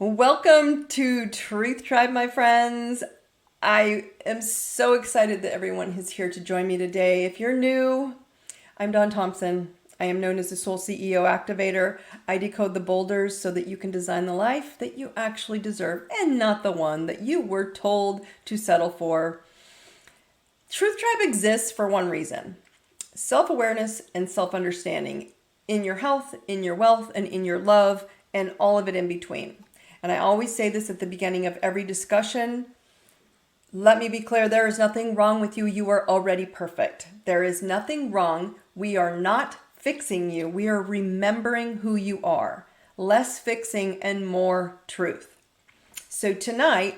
Welcome to Truth Tribe, my friends. I am so excited that everyone is here to join me today. If you're new, I'm Daune Thompson. I am known as the Soul CEO Activator. I decode the boulders so that you can design the life that you actually deserve and not the one that you were told to settle for. Truth Tribe exists for one reason: self-awareness and self-understanding in your health, in your wealth, and in your love, and all of it in between. And I always say this at the beginning of every discussion. Let me be clear, there is nothing wrong with you. You are already perfect. There is nothing wrong. We are not fixing you. We are remembering who you are. Less fixing and more truth. So today,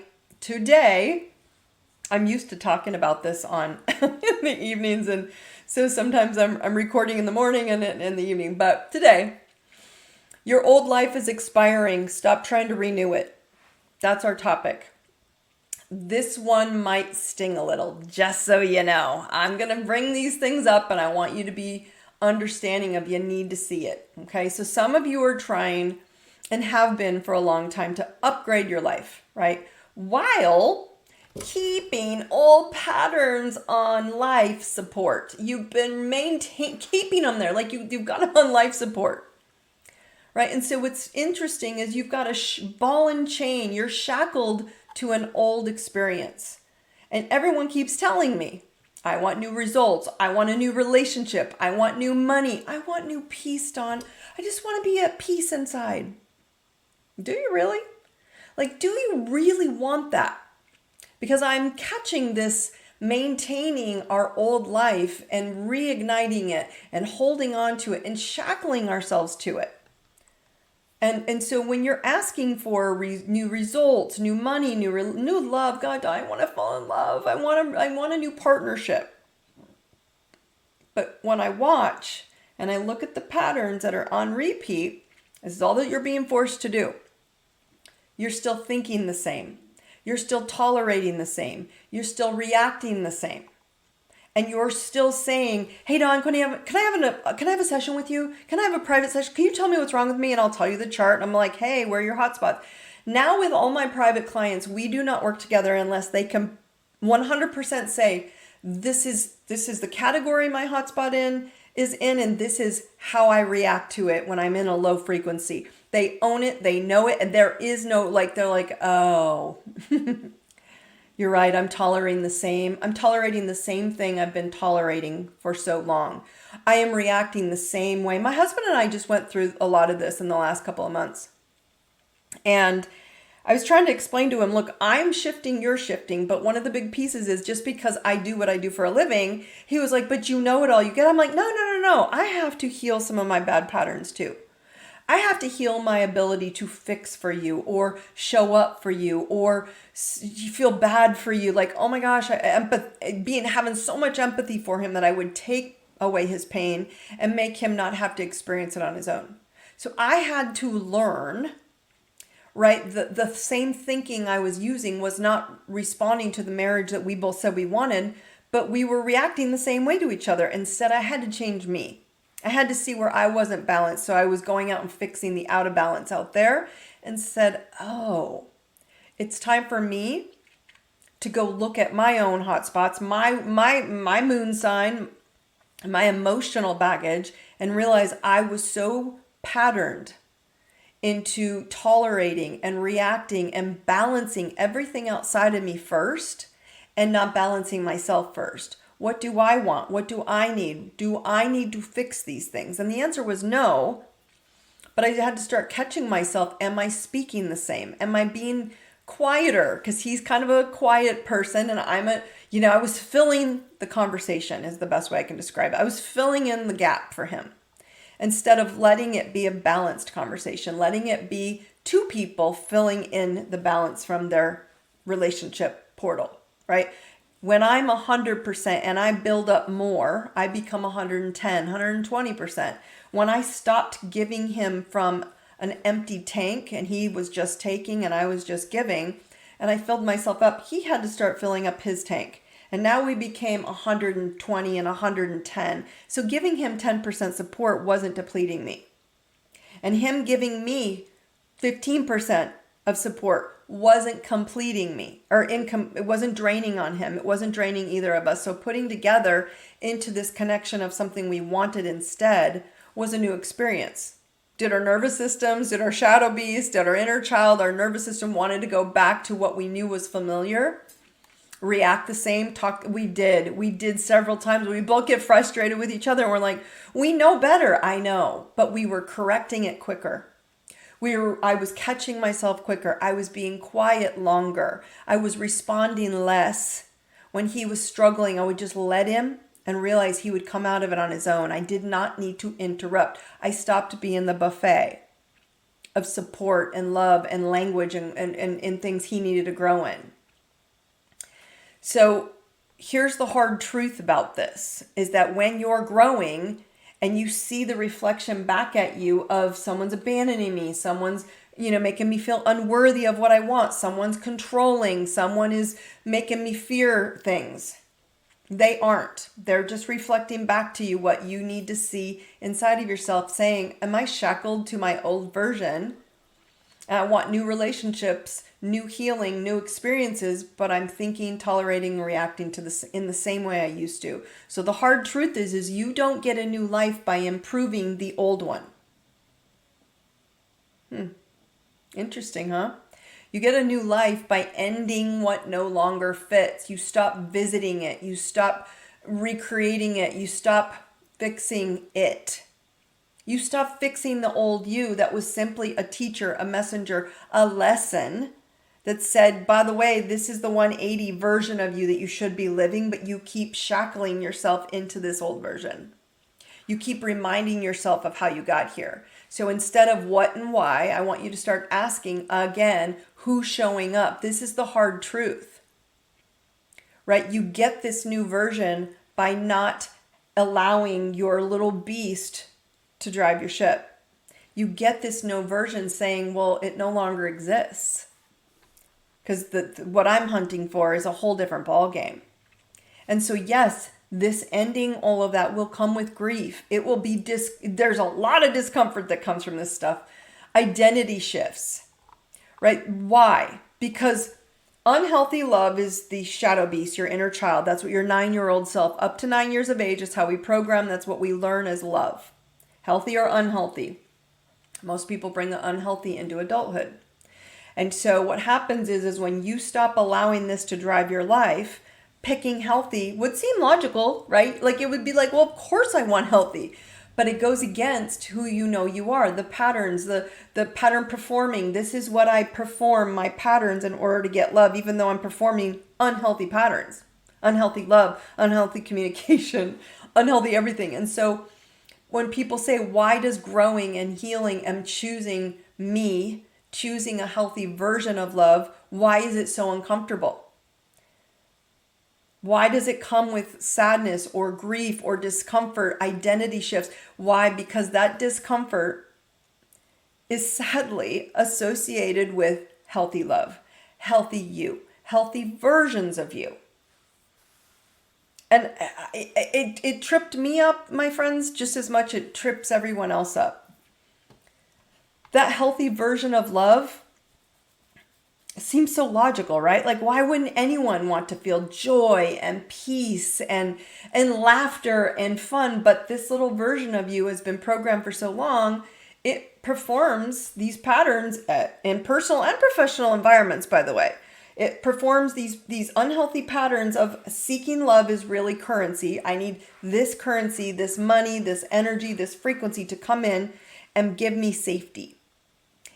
I'm used to talking about this on in the evenings. And so sometimes I'm recording in the morning and in the evening. But today, your old life is expiring. Stop trying to renew it. That's our topic. This one might sting a little, just so you know. I'm going to bring these things up and I want you to be understanding of you need to see it. Okay, so some of you are trying and have been for a long time to upgrade your life, right? While keeping old patterns on life support. You've been keeping them there, like you've got them on life support. Right, and so what's interesting is you've got a ball and chain. You're shackled to an old experience. And everyone keeps telling me, I want new results. I want a new relationship. I want new money. I want new peace, Dawn. I just want to be at peace inside. Do you really? Like, do you really want that? Because I'm catching this maintaining our old life and reigniting it and holding on to it and shackling ourselves to it. And so when you're asking for new results, new money, new love, God, I want to fall in love. I want a new partnership. But when I watch and I look at the patterns that are on repeat, this is all that you're being forced to do. You're still thinking the same. You're still tolerating the same. You're still reacting the same. And you're still saying, hey, Dawn, can I have a session with you? Can I have a private session? Can you tell me what's wrong with me? And I'll tell you the chart. And I'm like, hey, where are your hotspots? Now with all my private clients, we do not work together unless they can 100% say, this is the category my hotspot is in, and this is how I react to it when I'm in a low frequency. They own it, they know it, and there is no, they're like, oh, you're right, I'm tolerating the same thing I've been tolerating for so long. I am reacting the same way. My husband and I just went through a lot of this in the last couple of months. And I was trying to explain to him, look, I'm shifting, you're shifting, but one of the big pieces is just because I do what I do for a living, he was like, but you know it all, you get. I'm like, no. I have to heal some of my bad patterns too. I have to heal my ability to fix for you or show up for you or feel bad for you. Like, oh my gosh, having so much empathy for him that I would take away his pain and make him not have to experience it on his own. So I had to learn, right? The same thinking I was using was not responding to the marriage that we both said we wanted, but we were reacting the same way to each other. Instead, I had to change me. I had to see where I wasn't balanced. So I was going out and fixing the out of balance out there and said, oh, it's time for me to go look at my own hotspots, my moon sign, my emotional baggage, and realize I was so patterned into tolerating and reacting and balancing everything outside of me first and not balancing myself first. What do I want? What do I need? Do I need to fix these things? And the answer was no. But I had to start catching myself. Am I speaking the same? Am I being quieter? Because he's kind of a quiet person and I was filling the conversation is the best way I can describe it. I was filling in the gap for him instead of letting it be a balanced conversation, letting it be two people filling in the balance from their relationship portal, right? When I'm 100% and I build up more, I become 110, 120%. When I stopped giving him from an empty tank and he was just taking and I was just giving and I filled myself up, he had to start filling up his tank. And now we became 120 and 110. So giving him 10% support wasn't depleting me. And him giving me 15% of support wasn't completing me, or it wasn't draining on him. It wasn't draining either of us. So putting together into this connection of something we wanted instead was a new experience. Did our nervous systems, did our shadow beast, did our inner child, our nervous system wanted to go back to what we knew was familiar? React the same? We did several times. We both get frustrated with each other and we're like, we know better. I know, but we were correcting it quicker. I was catching myself quicker. I was being quiet longer. I was responding less. When he was struggling, I would just let him and realize he would come out of it on his own. I did not need to interrupt. I stopped being the buffet of support and love and language and things he needed to grow in. So here's the hard truth about this, is that when you're growing and you see the reflection back at you of someone's abandoning me, someone's, making me feel unworthy of what I want, someone's controlling, someone is making me fear things. They aren't. They're just reflecting back to you what you need to see inside of yourself, saying, am I shackled to my old version? And I want new relationships, new healing, new experiences, but I'm thinking, tolerating, and reacting to this in the same way I used to. So the hard truth is you don't get a new life by improving the old one. Interesting, huh? You get a new life by ending what no longer fits. You stop visiting it. You stop recreating it. You stop fixing it. You stop fixing the old you that was simply a teacher, a messenger, a lesson that said, by the way, this is the 180 version of you that you should be living, but you keep shackling yourself into this old version. You keep reminding yourself of how you got here. So instead of what and why, I want you to start asking again, who's showing up? This is the hard truth, right? You get this new version by not allowing your little beast to drive your ship. You get this new version saying, well, it no longer exists. Because what I'm hunting for is a whole different ballgame. And so yes, this ending all of that will come with grief. It will be there's a lot of discomfort that comes from this stuff. Identity shifts, right? Why? Because unhealthy love is the shadow beast, your inner child. That's what your 9-year-old self, up to 9 years of age, is how we program. That's what we learn as love. Healthy or unhealthy. Most people bring the unhealthy into adulthood. And so what happens is when you stop allowing this to drive your life, picking healthy would seem logical, right? Like it would be like, well, of course I want healthy. But it goes against who you know you are, the patterns, the pattern performing. This is what I perform, my patterns, in order to get love, even though I'm performing unhealthy patterns, unhealthy love, unhealthy communication, unhealthy everything. And so when people say, why does growing and healing and choosing me, choosing a healthy version of love, why is it so uncomfortable? Why does it come with sadness or grief or discomfort, identity shifts? Why? Because that discomfort is sadly associated with healthy love, healthy you, healthy versions of you. And it tripped me up, my friends, just as much it trips everyone else up. That healthy version of love seems so logical, right? Like, why wouldn't anyone want to feel joy and peace and laughter and fun? But this little version of you has been programmed for so long, it performs these patterns in personal and professional environments, by the way. It performs these unhealthy patterns of seeking love is really currency. I need this currency, this money, this energy, this frequency to come in and give me safety.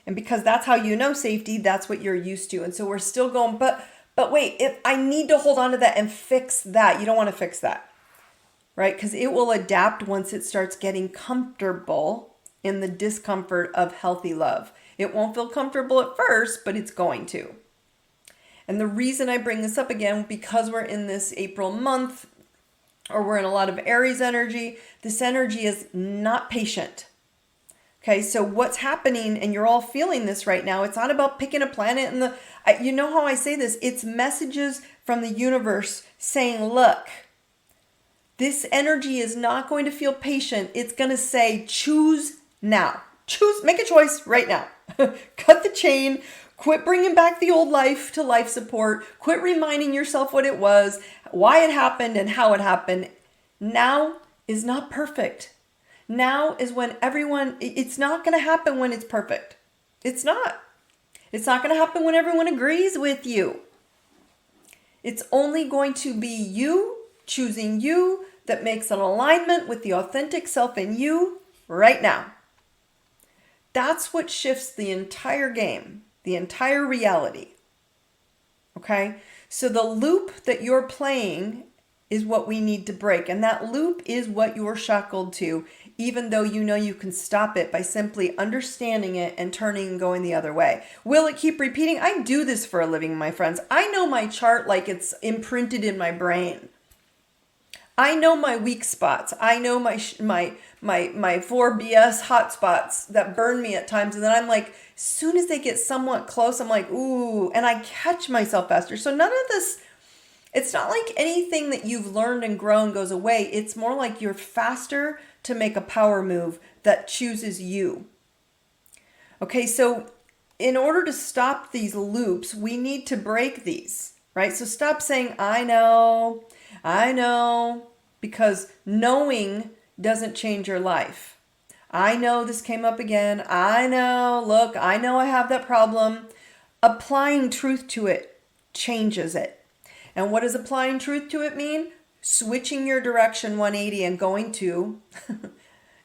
And because that's how you know safety, that's what you're used to. And so we're still going, but wait, if I need to hold on to that and fix that, you don't want to fix that, right? Because it will adapt once it starts getting comfortable in the discomfort of healthy love. It won't feel comfortable at first, but it's going to. And the reason I bring this up again, because we're in this April month, or we're in a lot of Aries energy, this energy is not patient. Okay, so what's happening, and you're all feeling this right now, it's not about picking a planet and you know how I say this, it's messages from the universe saying, look, this energy is not going to feel patient. It's going to say, choose now. Choose, make a choice right now. Cut the chain, Quit bringing back the old life to life support. Quit reminding yourself what it was, why it happened, and how it happened. Now is not perfect. Now is when it's not going to happen when it's perfect. It's not. It's not going to happen when everyone agrees with you. It's only going to be you choosing you that makes an alignment with the authentic self in you right now. That's what shifts the entire game, the entire reality. Okay? So the loop that you're playing is what we need to break. And that loop is what you're shackled to, even though you know you can stop it by simply understanding it and turning and going the other way. Will it keep repeating? I do this for a living, my friends. I know my chart like it's imprinted in my brain. I know my weak spots. I know my 4BS hot spots that burn me at times. And then I'm like, as soon as they get somewhat close, I'm like, ooh, and I catch myself faster. So none of this, it's not like anything that you've learned and grown goes away. It's more like you're faster to make a power move that chooses you. Okay, so in order to stop these loops, we need to break these, right? So stop saying, I know, because knowing doesn't change your life. I know this came up again. I know, look, I know I have that problem. Applying truth to it changes it. And what does applying truth to it mean? Switching your direction 180 and going to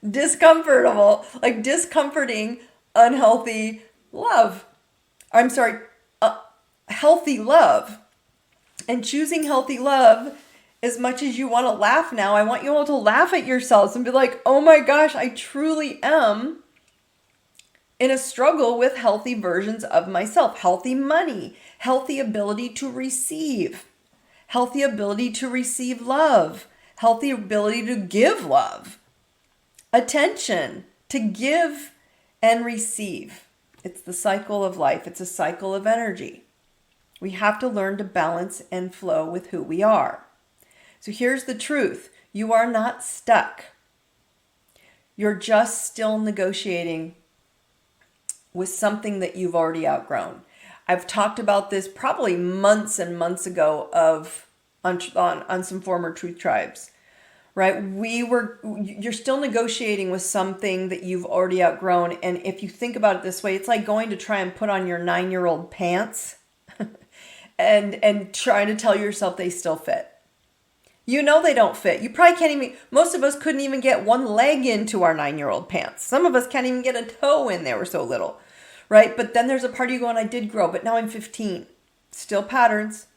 discomforting, unhealthy love. Healthy love. And choosing healthy love, as much as you want to laugh now, I want you all to laugh at yourselves and be like, oh my gosh, I truly am in a struggle with healthy versions of myself. Healthy money, healthy ability to receive, healthy ability to receive love, healthy ability to give love, attention, to give and receive. It's the cycle of life. It's a cycle of energy. We have to learn to balance and flow with who we are. So here's the truth. You are not stuck. You're just still negotiating with something that you've already outgrown. I've talked about this probably months and months ago on some former truth tribes, right? You're still negotiating with something that you've already outgrown. And if you think about it this way, it's like going to try and put on your 9-year-old pants and trying to tell yourself they still fit. You know they don't fit. You probably can't even, most of us couldn't even get one leg into our 9-year-old pants. Some of us can't even get a toe in, they were so little, right? But then there's a part of you going, I did grow, but now I'm 15. Still patterns.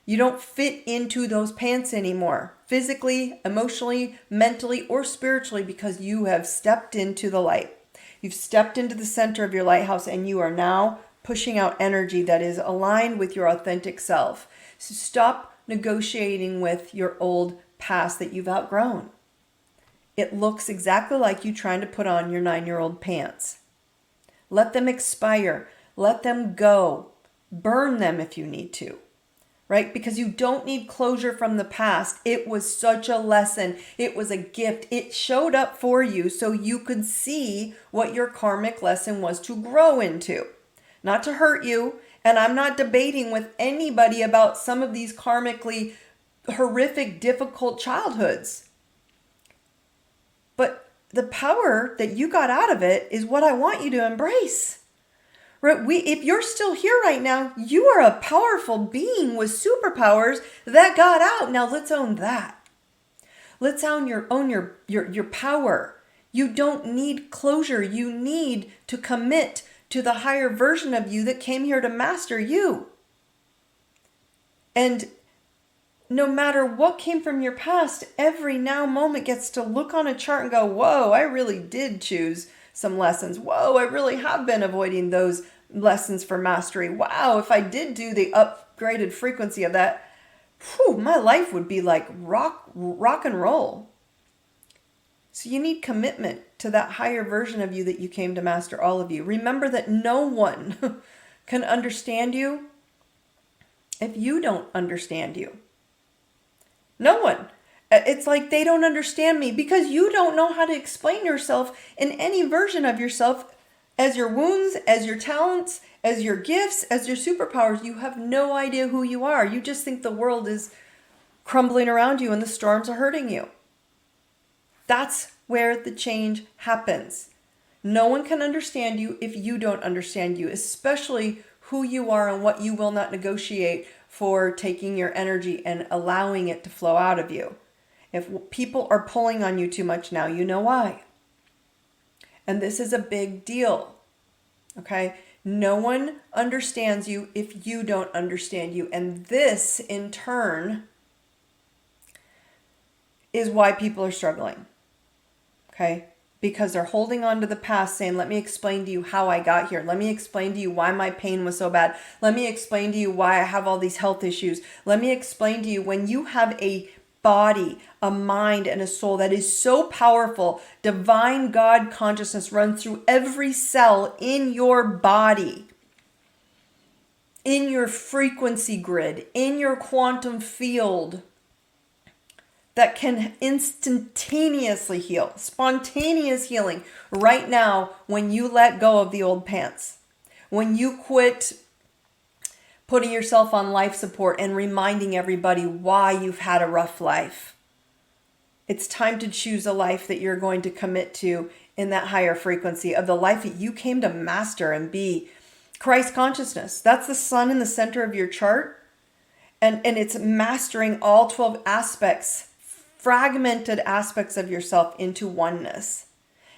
You don't fit into those pants anymore, physically, emotionally, mentally, or spiritually, because you have stepped into the light. You've stepped into the center of your lighthouse, and you are now pushing out energy that is aligned with your authentic self. So stop negotiating with your old past that you've outgrown. It looks exactly like you trying to put on your 9-year-old pants. Let them expire. Let them go. Burn them if you need to, right? Because you don't need closure from the past. It was such a lesson. It was a gift. It showed up for you so you could see what your karmic lesson was to grow into, not to hurt you. And I'm not debating with anybody about some of these karmically horrific, difficult childhoods. But the power that you got out of it is what I want you to embrace. Right? If you're still here right now, you are a powerful being with superpowers that got out. Now let's own that. Let's own your power. You don't need closure. You need to commit to the higher version of you that came here to master you. And no matter what came from your past, every now moment gets to look on a chart and go, whoa, I really did choose some lessons. Whoa, I really have been avoiding those lessons for mastery. Wow, if I did do the upgraded frequency of that, my life would be like rock and roll. So you need commitment to that higher version of you that you came to master, all of you. Remember that no one can understand you if you don't understand you. No one. It's like they don't understand me because you don't know how to explain yourself in any version of yourself as your wounds, as your talents, as your gifts, as your superpowers. You have no idea who you are. You just think the world is crumbling around you and the storms are hurting you. That's where the change happens. No one can understand you if you don't understand you, especially who you are and what you will not negotiate for taking your energy and allowing it to flow out of you. If people are pulling on you too much now, you know why. And this is a big deal. Okay? No one understands you if you don't understand you. And this, in turn, is why people are struggling. Okay? Because they're holding on to the past, saying, let me explain to you how I got here. Let me explain to you why my pain was so bad. Let me explain to you why I have all these health issues. Let me explain to you, when you have a body, a mind, and a soul that is so powerful, divine God consciousness runs through every cell in your body, in your frequency grid, in your quantum field, that can instantaneously heal, spontaneous healing right now when you let go of the old pants, when you quit putting yourself on life support and reminding everybody why you've had a rough life. It's time to choose a life that you're going to commit to in that higher frequency of the life that you came to master and be. Christ consciousness. That's the sun in the center of your chart. And it's mastering all 12 aspects, fragmented aspects of yourself into oneness.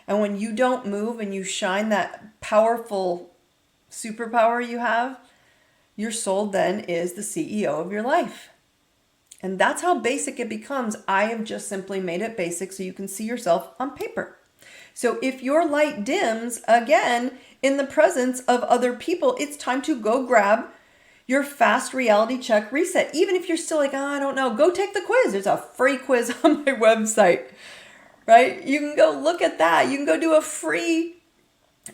And when you don't move and you shine that powerful superpower you have, your soul then is the CEO of your life. And that's how basic it becomes. I have just simply made it basic so you can see yourself on paper. So if your light dims again in the presence of other people, it's time to go grab your fast reality check reset. Even if you're still like, oh, I don't know, go take the quiz. There's a free quiz on my website, right? You can go look at that. You can go do a free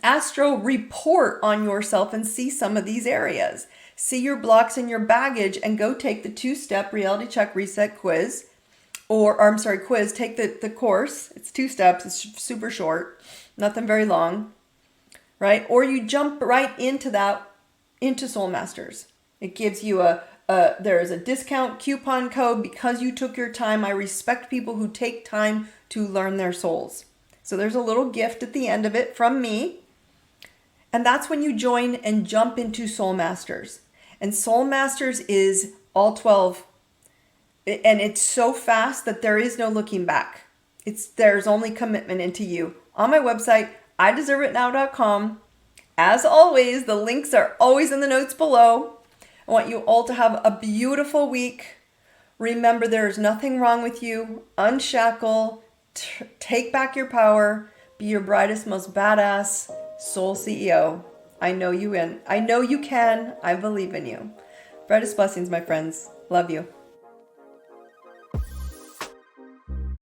astro report on yourself and see some of these areas. See your blocks and your baggage and go take the 2-step reality check reset quiz. Quiz. Take the course. It's 2 steps. It's super short. Nothing very long, right? Or you jump right into that, into Soul Masters. It gives you there is a discount coupon code because you took your time. I respect people who take time to learn their souls. So there's a little gift at the end of it from me. And that's when you join and jump into Soul Masters. And Soul Masters is all 12. And it's so fast that there is no looking back. There's only commitment into you. On my website, IDeserveItNow.com. As always, the links are always in the notes below. I want you all to have a beautiful week. Remember, there is nothing wrong with you. Unshackle. Take back your power. Be your brightest, most badass soul CEO. I know you can. I believe in you. Brightest blessings, my friends. Love you.